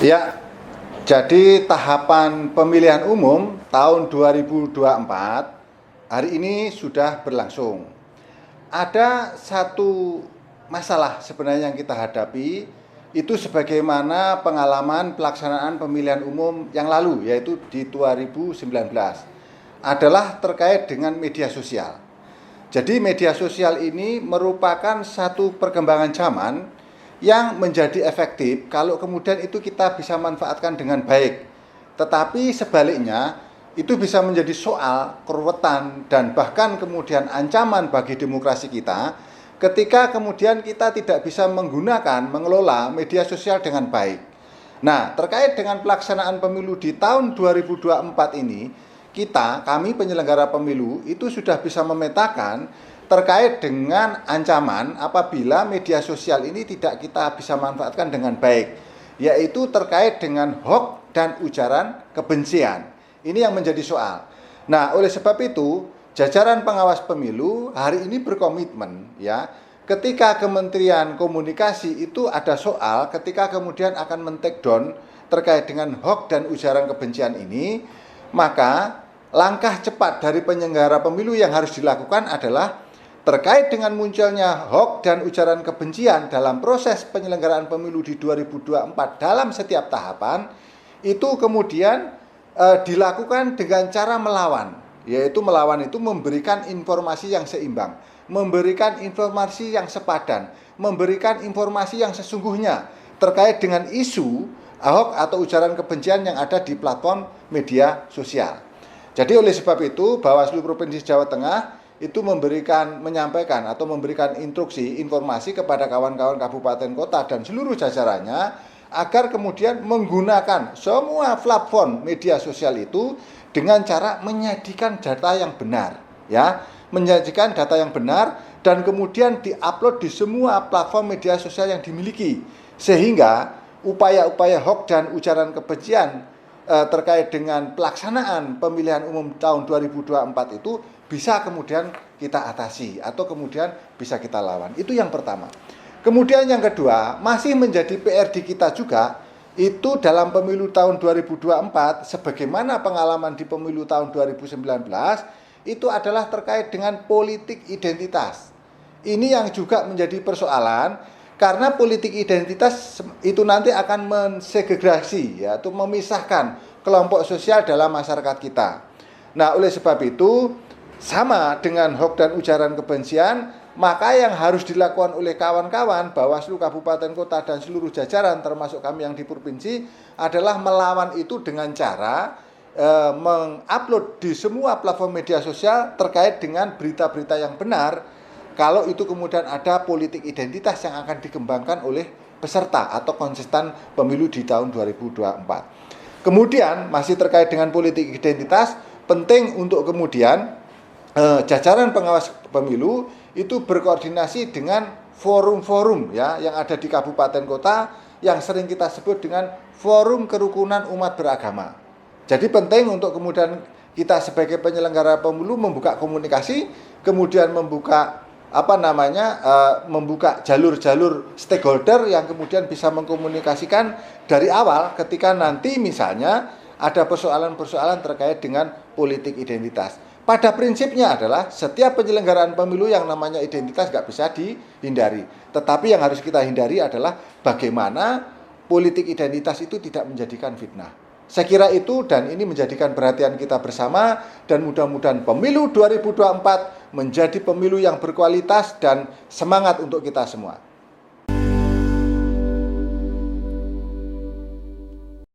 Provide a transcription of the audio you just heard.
Ya, jadi tahapan pemilihan umum tahun 2024 hari ini sudah berlangsung. Ada satu masalah sebenarnya yang kita hadapi, itu sebagaimana pengalaman pelaksanaan pemilihan umum yang lalu, yaitu di 2019, adalah terkait dengan media sosial. Jadi media sosial ini merupakan satu perkembangan zaman yang menjadi efektif kalau kemudian itu kita bisa manfaatkan dengan baik. Tetapi sebaliknya itu bisa menjadi soal, keruwetan, dan bahkan kemudian ancaman bagi demokrasi kita ketika kemudian kita tidak bisa mengelola media sosial dengan baik. Nah, terkait dengan pelaksanaan pemilu di tahun 2024 ini, kami penyelenggara pemilu itu sudah bisa memetakan terkait dengan ancaman apabila media sosial ini tidak kita bisa manfaatkan dengan baik, yaitu terkait dengan hoax dan ujaran kebencian. Ini yang menjadi soal. Nah, oleh sebab itu, jajaran pengawas pemilu hari ini berkomitmen ya, ketika Kementerian Komunikasi itu ada soal ketika kemudian akan men-take down terkait dengan hoax dan ujaran kebencian ini, maka langkah cepat dari penyelenggara pemilu yang harus dilakukan adalah terkait dengan munculnya hoax dan ujaran kebencian dalam proses penyelenggaraan pemilu di 2024 dalam setiap tahapan, itu kemudian dilakukan dengan cara melawan, yaitu melawan itu memberikan informasi yang seimbang, memberikan informasi yang sepadan, memberikan informasi yang sesungguhnya terkait dengan isu hoax atau ujaran kebencian yang ada di platform media sosial. Jadi oleh sebab itu Bawaslu Provinsi Jawa Tengah itu menyampaikan atau memberikan instruksi informasi kepada kawan-kawan kabupaten kota dan seluruh jajarannya agar kemudian menggunakan semua platform media sosial itu dengan cara menyajikan data yang benar, ya, menyajikan data yang benar dan kemudian diupload di semua platform media sosial yang dimiliki, sehingga upaya-upaya hoax dan ujaran kebencian terkait dengan pelaksanaan pemilihan umum tahun 2024 itu bisa kemudian kita atasi atau kemudian bisa kita lawan. Itu yang pertama. Kemudian yang kedua, masih menjadi PR di kita juga, itu dalam pemilu tahun 2024, sebagaimana pengalaman di pemilu tahun 2019, itu adalah terkait dengan politik identitas. Ini yang juga menjadi persoalan, karena politik identitas itu nanti akan mensegregasi, yaitu memisahkan kelompok sosial dalam masyarakat kita. Nah, oleh sebab itu, sama dengan hoax dan ujaran kebencian, maka yang harus dilakukan oleh kawan-kawan Bawaslu Kabupaten Kota dan seluruh jajaran termasuk kami yang di provinsi adalah melawan itu dengan cara mengupload di semua platform media sosial terkait dengan berita-berita yang benar, kalau itu kemudian ada politik identitas yang akan dikembangkan oleh peserta atau kontestan pemilu di tahun 2024. Kemudian masih terkait dengan politik identitas, penting untuk kemudian jajaran pengawas pemilu itu berkoordinasi dengan forum-forum ya yang ada di kabupaten kota yang sering kita sebut dengan forum kerukunan umat beragama. Jadi penting untuk kemudian kita sebagai penyelenggara pemilu membuka komunikasi, kemudian membuka membuka jalur-jalur stakeholder yang kemudian bisa mengkomunikasikan dari awal ketika nanti misalnya ada persoalan-persoalan terkait dengan politik identitas. Pada prinsipnya adalah setiap penyelenggaraan pemilu yang namanya identitas nggak bisa dihindari. Tetapi yang harus kita hindari adalah bagaimana politik identitas itu tidak menjadikan fitnah. Saya kira itu dan ini menjadikan perhatian kita bersama dan mudah-mudahan pemilu 2024 menjadi pemilu yang berkualitas dan semangat untuk kita semua.